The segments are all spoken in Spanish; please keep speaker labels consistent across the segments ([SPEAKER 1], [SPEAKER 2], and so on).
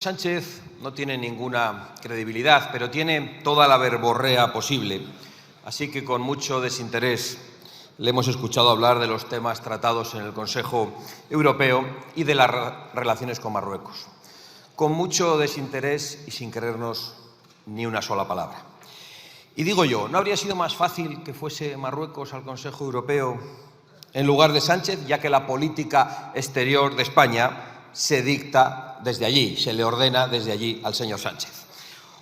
[SPEAKER 1] Sánchez no tiene ninguna credibilidad, pero tiene toda la verborrea posible. Así que con mucho desinterés le hemos escuchado hablar de los temas tratados en el Consejo Europeo y de las relaciones con Marruecos. Con mucho desinterés y sin creernos ni una sola palabra. Y digo yo, ¿no habría sido más fácil que fuese Marruecos al Consejo Europeo en lugar de Sánchez, ya que la política exterior de España se dicta desde allí, se le ordena desde allí al señor Sánchez?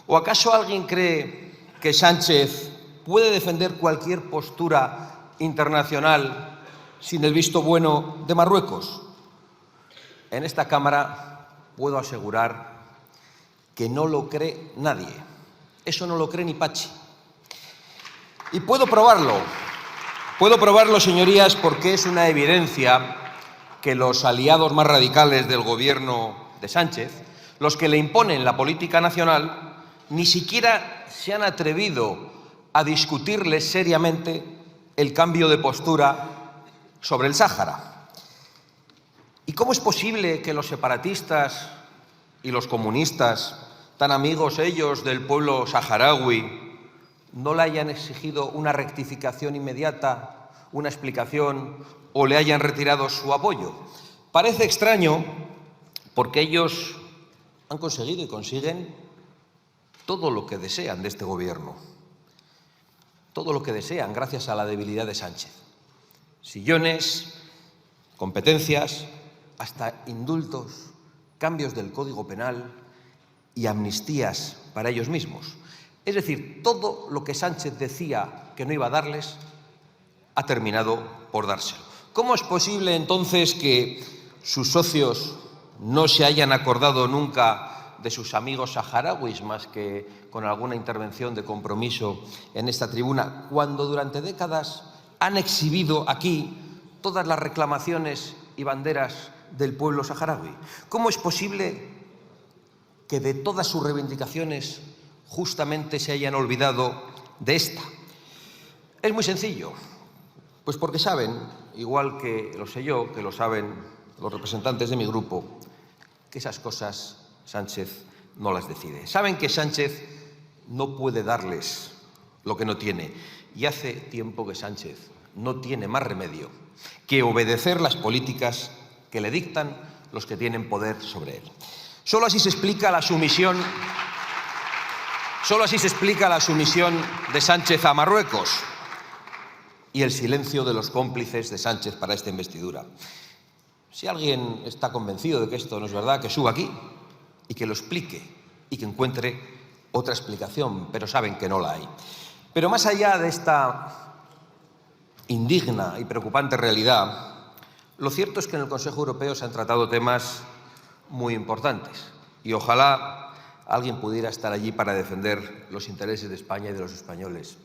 [SPEAKER 1] ¿O acaso alguien cree que Sánchez puede defender cualquier postura internacional sin el visto bueno de Marruecos? En esta Cámara puedo asegurar que no lo cree nadie. Eso no lo cree ni Pachi. Y puedo probarlo, señorías, porque es una evidencia que los aliados más radicales del gobierno de Sánchez, los que le imponen la política nacional, ni siquiera se han atrevido a discutirle seriamente el cambio de postura sobre el Sáhara. ¿Y cómo es posible que los separatistas y los comunistas, tan amigos ellos del pueblo saharaui, no le hayan exigido una rectificación inmediata, una explicación o le hayan retirado su apoyo? Parece extraño porque ellos han conseguido y consiguen todo lo que desean de este gobierno. Todo lo que desean gracias a la debilidad de Sánchez. Sillones, competencias, hasta indultos, cambios del Código Penal y amnistías para ellos mismos. Es decir, todo lo que Sánchez decía que no iba a darles, ha terminado por dárselo. ¿Cómo es posible entonces que sus socios no se hayan acordado nunca de sus amigos saharauis más que con alguna intervención de compromiso en esta tribuna, cuando durante décadas han exhibido aquí todas las reclamaciones y banderas del pueblo saharaui? ¿Cómo es posible que de todas sus reivindicaciones justamente se hayan olvidado de esta? Es muy sencillo, pues porque saben, igual que lo sé yo, que lo saben los representantes de mi grupo, que esas cosas Sánchez no las decide. Saben que Sánchez no puede darles lo que no tiene, y hace tiempo que Sánchez no tiene más remedio que obedecer las políticas que le dictan los que tienen poder sobre él. Solo así se explica la sumisión de Sánchez a Marruecos y el silencio de los cómplices de Sánchez para esta investidura. Si alguien está convencido de que esto no es verdad, que suba aquí y que lo explique y que encuentre otra explicación, pero saben que no la hay. Pero más allá de esta indigna y preocupante realidad, lo cierto es que en el Consejo Europeo se han tratado temas muy importantes y ojalá alguien pudiera estar allí para defender los intereses de España y de los españoles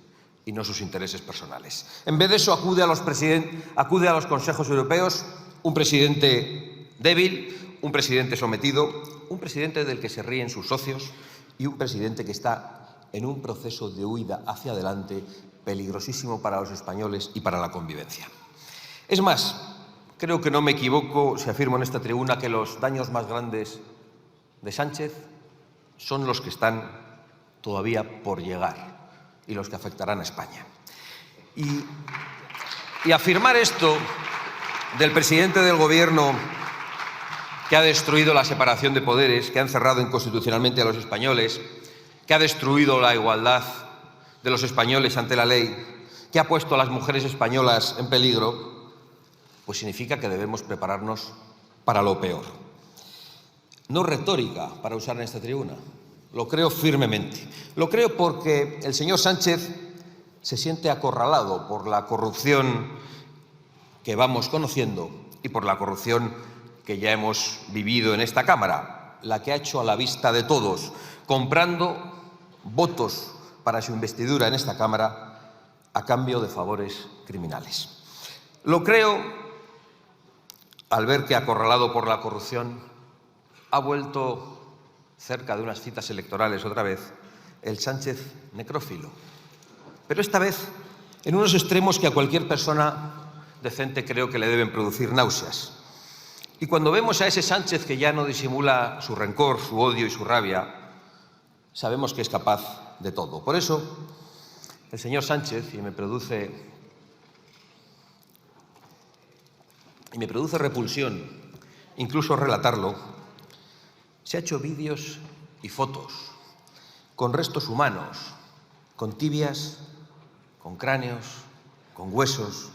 [SPEAKER 1] y no sus intereses personales. En vez de eso, acude a los consejos europeos un presidente débil, un presidente sometido, un presidente del que se ríen sus socios y un presidente que está en un proceso de huida hacia adelante peligrosísimo para los españoles y para la convivencia. Es más, creo que no me equivoco si afirmo en esta tribuna que los daños más grandes de Sánchez son los que están todavía por llegar y los que afectarán a España. Y afirmar esto del presidente del Gobierno, que ha destruido la separación de poderes, que ha encerrado inconstitucionalmente a los españoles, que ha destruido la igualdad de los españoles ante la ley, que ha puesto a las mujeres españolas en peligro, pues significa que debemos prepararnos para lo peor. No es retórica para usar en esta tribuna, lo creo firmemente. Lo creo porque el señor Sánchez se siente acorralado por la corrupción que vamos conociendo y por la corrupción que ya hemos vivido en esta Cámara, la que ha hecho a la vista de todos, comprando votos para su investidura en esta Cámara a cambio de favores criminales. Lo creo al ver que, acorralado por la corrupción, ha vuelto cerca de unas citas electorales otra vez el Sánchez necrófilo, pero esta vez en unos extremos que a cualquier persona decente creo que le deben producir náuseas. Y cuando vemos a ese Sánchez que ya no disimula su rencor, su odio y su rabia, sabemos que es capaz de todo. Por eso, el señor Sánchez, y me produce repulsión incluso relatarlo, se ha hecho vídeos y fotos con restos humanos, con tibias, con cráneos, con huesos,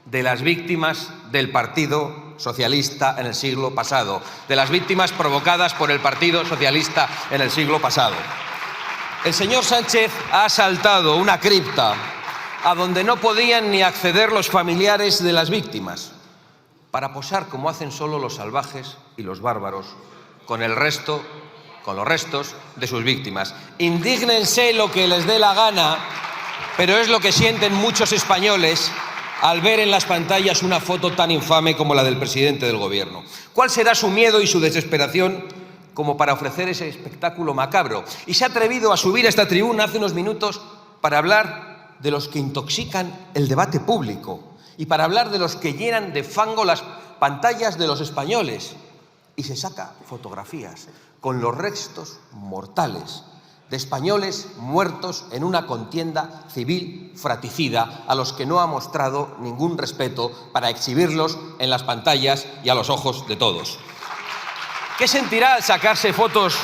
[SPEAKER 1] de las víctimas del Partido Socialista en el siglo pasado, de las víctimas provocadas por el Partido Socialista en el siglo pasado. El señor Sánchez ha asaltado una cripta a donde no podían ni acceder los familiares de las víctimas, para posar como hacen solo los salvajes y los bárbaros con los restos de sus víctimas. Indígnense lo que les dé la gana, pero es lo que sienten muchos españoles al ver en las pantallas una foto tan infame como la del presidente del Gobierno. ¿Cuál será su miedo y su desesperación como para ofrecer ese espectáculo macabro? Y se ha atrevido a subir a esta tribuna hace unos minutos para hablar de los que intoxican el debate público y para hablar de los que llenan de fango las pantallas de los españoles. Y se saca fotografías con los restos mortales de españoles muertos en una contienda civil fratricida a los que no ha mostrado ningún respeto para exhibirlos en las pantallas y a los ojos de todos. ¿Qué sentirá al sacarse fotos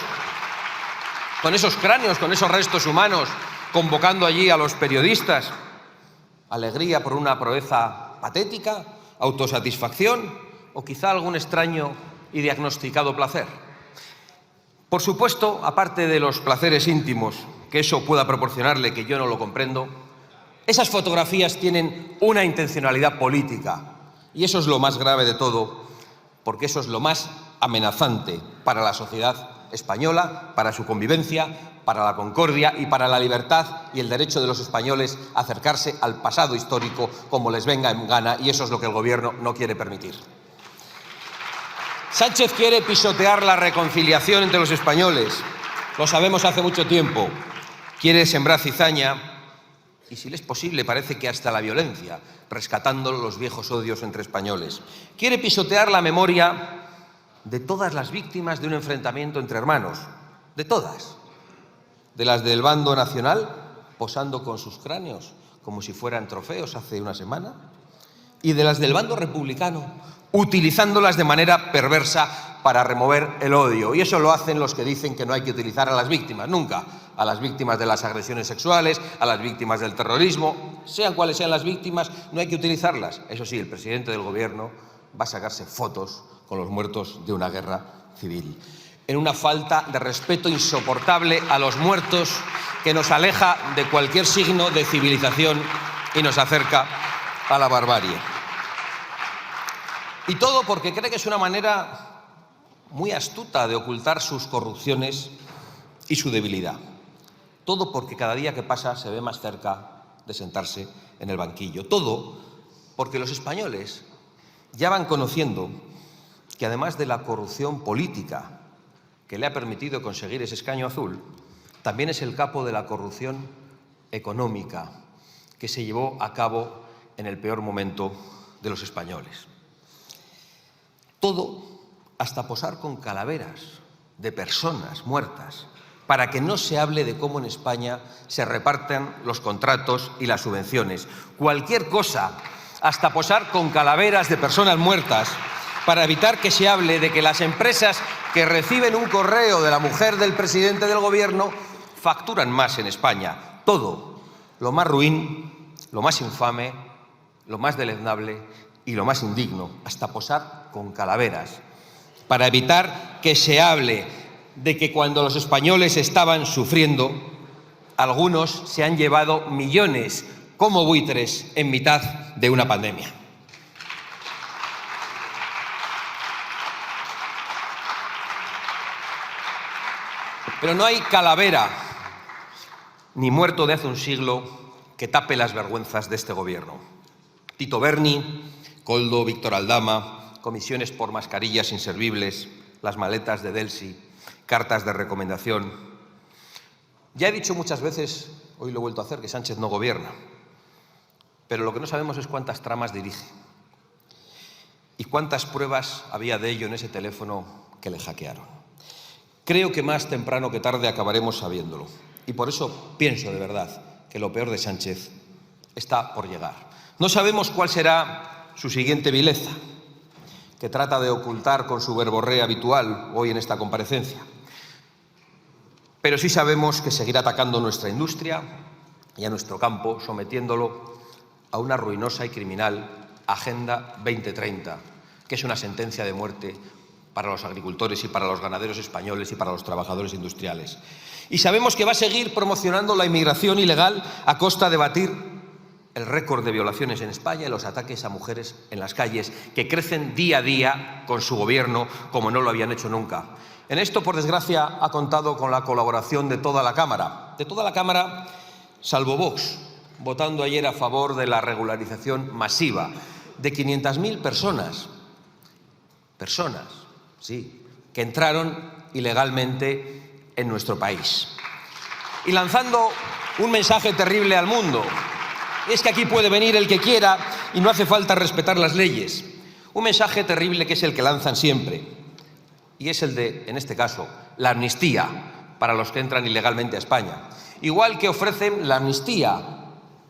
[SPEAKER 1] con esos cráneos, con esos restos humanos, convocando allí a los periodistas? ¿Alegría por una proeza patética? ¿Autosatisfacción? ¿O quizá algún extraño y diagnosticado placer? Por supuesto, aparte de los placeres íntimos que eso pueda proporcionarle, que yo no lo comprendo, esas fotografías tienen una intencionalidad política. Y eso es lo más grave de todo, porque eso es lo más amenazante para la sociedad española, para su convivencia, para la concordia y para la libertad y el derecho de los españoles a acercarse al pasado histórico como les venga en gana, y eso es lo que el Gobierno no quiere permitir. Sánchez quiere pisotear la reconciliación entre los españoles. Lo sabemos hace mucho tiempo. Quiere sembrar cizaña y, si le es posible, parece que hasta la violencia, rescatando los viejos odios entre españoles. Quiere pisotear la memoria de todas las víctimas de un enfrentamiento entre hermanos, de todas. De las del bando nacional, posando con sus cráneos como si fueran trofeos hace una semana, y de las del bando republicano, utilizándolas de manera perversa para remover el odio. Y eso lo hacen los que dicen que no hay que utilizar a las víctimas, nunca. A las víctimas de las agresiones sexuales, a las víctimas del terrorismo, sean cuales sean las víctimas, no hay que utilizarlas. Eso sí, el presidente del Gobierno va a sacarse fotos con los muertos de una guerra civil, en una falta de respeto insoportable a los muertos que nos aleja de cualquier signo de civilización y nos acerca a la barbarie. Y todo porque cree que es una manera muy astuta de ocultar sus corrupciones y su debilidad. Todo porque cada día que pasa se ve más cerca de sentarse en el banquillo. Todo porque los españoles ya van conociendo que, además de la corrupción política que le ha permitido conseguir ese escaño azul, también es el capo de la corrupción económica que se llevó a cabo en el peor momento de los españoles. Todo hasta posar con calaveras de personas muertas para que no se hable de cómo en España se reparten los contratos y las subvenciones. Cualquier cosa, hasta posar con calaveras de personas muertas para evitar que se hable de que las empresas que reciben un correo de la mujer del presidente del Gobierno facturan más en España. Todo, lo más ruin, lo más infame, lo más deleznable y lo más indigno, hasta posar con calaveras, para evitar que se hable de que cuando los españoles estaban sufriendo, algunos se han llevado millones como buitres en mitad de una pandemia. Pero no hay calavera ni muerto de hace un siglo que tape las vergüenzas de este Gobierno. Tito Berni, Koldo, Víctor Aldama, comisiones por mascarillas inservibles, las maletas de Delsi, cartas de recomendación. Ya he dicho muchas veces, hoy lo he vuelto a hacer, que Sánchez no gobierna, pero lo que no sabemos es cuántas tramas dirige. ¿Y cuántas pruebas había de ello en ese teléfono que le hackearon? Creo que más temprano que tarde acabaremos sabiéndolo. Y por eso pienso de verdad que lo peor de Sánchez está por llegar. No sabemos cuál será su siguiente vileza, que trata de ocultar con su verborrea habitual hoy en esta comparecencia. Pero sí sabemos que seguirá atacando nuestra industria y a nuestro campo, sometiéndolo a una ruinosa y criminal Agenda 2030, que es una sentencia de muerte para los agricultores y para los ganaderos españoles y para los trabajadores industriales. Y sabemos que va a seguir promocionando la inmigración ilegal a costa de batir el récord de violaciones en España y los ataques a mujeres en las calles, que crecen día a día con su gobierno como no lo habían hecho nunca. En esto, por desgracia, ha contado con la colaboración de toda la Cámara, salvo Vox, votando ayer a favor de la regularización masiva de 500.000 personas, sí, que entraron ilegalmente en nuestro país. Y lanzando un mensaje terrible al mundo: es que aquí puede venir el que quiera y no hace falta respetar las leyes. Un mensaje terrible que es el que lanzan siempre, y es el de, en este caso, la amnistía para los que entran ilegalmente a España. Igual que ofrecen la amnistía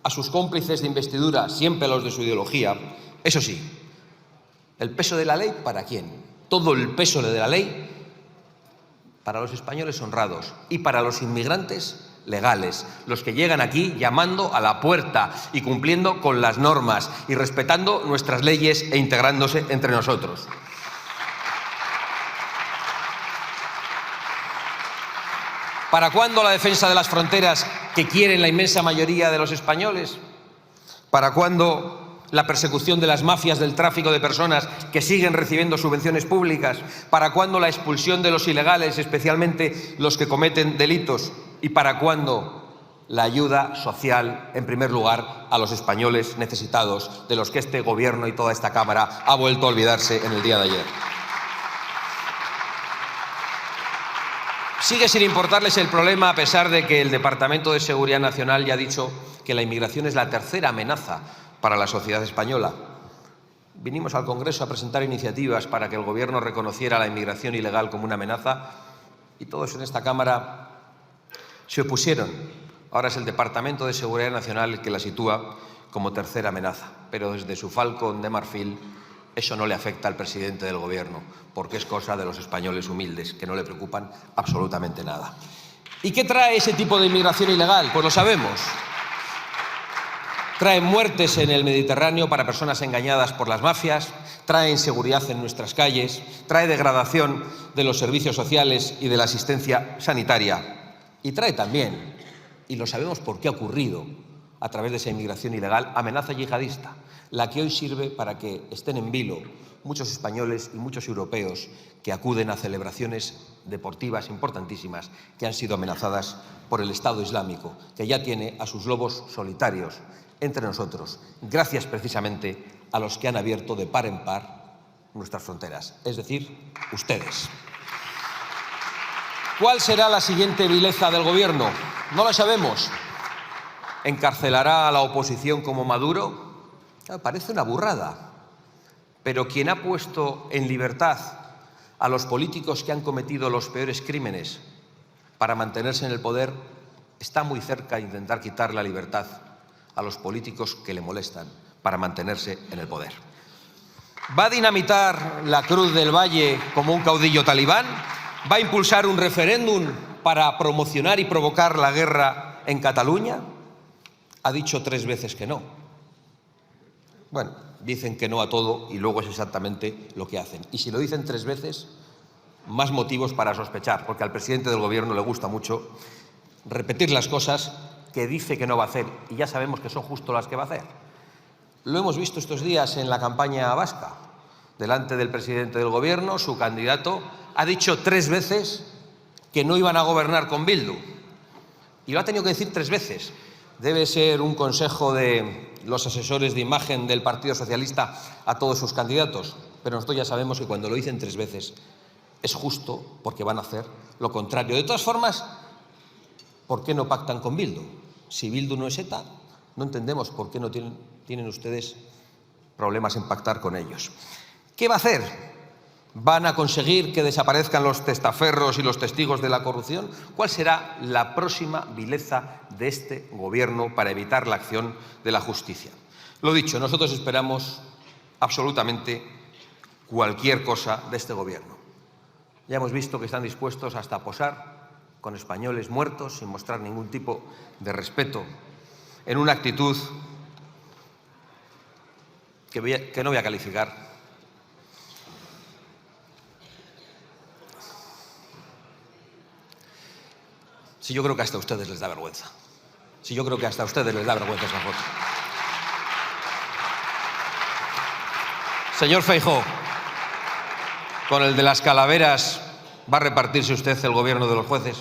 [SPEAKER 1] a sus cómplices de investidura, siempre los de su ideología. Eso sí, ¿el peso de la ley para quién? Todo el peso de la ley para los españoles honrados y para los inmigrantes legales, los que llegan aquí llamando a la puerta y cumpliendo con las normas y respetando nuestras leyes e integrándose entre nosotros. ¿Para cuándo la defensa de las fronteras que quieren la inmensa mayoría de los españoles? ¿Para cuándo la persecución de las mafias del tráfico de personas que siguen recibiendo subvenciones públicas? ¿Para cuándo la expulsión de los ilegales, especialmente los que cometen delitos? ¿Y para cuándo la ayuda social, en primer lugar, a los españoles necesitados, de los que este Gobierno y toda esta Cámara ha vuelto a olvidarse en el día de ayer? Sigue sin importarles el problema, a pesar de que el Departamento de Seguridad Nacional ya ha dicho que la inmigración es la tercera amenaza para la sociedad española. Vinimos al Congreso a presentar iniciativas para que el Gobierno reconociera la inmigración ilegal como una amenaza y todos en esta Cámara se opusieron. Ahora es el Departamento de Seguridad Nacional el que la sitúa como tercera amenaza, pero desde su falcón de marfil eso no le afecta al presidente del Gobierno, porque es cosa de los españoles humildes, que no le preocupan absolutamente nada. ¿Y qué trae ese tipo de inmigración ilegal? Pues lo sabemos. Trae muertes en el Mediterráneo para personas engañadas por las mafias, trae inseguridad en nuestras calles, trae degradación de los servicios sociales y de la asistencia sanitaria. Y trae también, y lo sabemos por qué ha ocurrido a través de esa inmigración ilegal, amenaza yihadista, la que hoy sirve para que estén en vilo muchos españoles y muchos europeos que acuden a celebraciones deportivas importantísimas que han sido amenazadas por el Estado Islámico, que ya tiene a sus lobos solitarios entre nosotros, gracias precisamente a los que han abierto de par en par nuestras fronteras, es decir, ustedes. ¿Cuál será la siguiente vileza del Gobierno? No la sabemos. ¿Encarcelará a la oposición como Maduro? Parece una burrada, pero quien ha puesto en libertad a los políticos que han cometido los peores crímenes para mantenerse en el poder está muy cerca de intentar quitar la libertad a los políticos que le molestan para mantenerse en el poder. ¿Va a dinamitar la Cruz del Valle como un caudillo talibán? ¿Va a impulsar un referéndum para promocionar y provocar la guerra en Cataluña? Ha dicho 3 veces que no. Bueno, dicen que no a todo y luego es exactamente lo que hacen. Y si lo dicen 3 veces, más motivos para sospechar, porque al presidente del Gobierno le gusta mucho repetir las cosas que dice que no va a hacer, y ya sabemos que son justo las que va a hacer. Lo hemos visto estos días en la campaña vasca. Delante del presidente del Gobierno, su candidato ha dicho 3 veces que no iban a gobernar con Bildu. Y lo ha tenido que decir 3 veces. Debe ser un consejo de los asesores de imagen del Partido Socialista a todos sus candidatos, pero nosotros ya sabemos que cuando lo dicen 3 veces es justo porque van a hacer lo contrario. De todas formas, ¿por qué no pactan con Bildu? Si Bildu no es ETA, no entendemos por qué no tienen ustedes problemas en pactar con ellos. ¿Qué va a hacer? ¿Van a conseguir que desaparezcan los testaferros y los testigos de la corrupción? ¿Cuál será la próxima vileza de este Gobierno para evitar la acción de la justicia? Lo dicho, nosotros esperamos absolutamente cualquier cosa de este Gobierno. Ya hemos visto que están dispuestos hasta a posar con españoles muertos sin mostrar ningún tipo de respeto, en una actitud que no voy a calificar. Si yo creo que hasta a ustedes les da vergüenza. Si yo creo que hasta a ustedes les da vergüenza esa foto. Señor Feijóo, con el de las calaveras, ¿va a repartirse usted el gobierno de los jueces?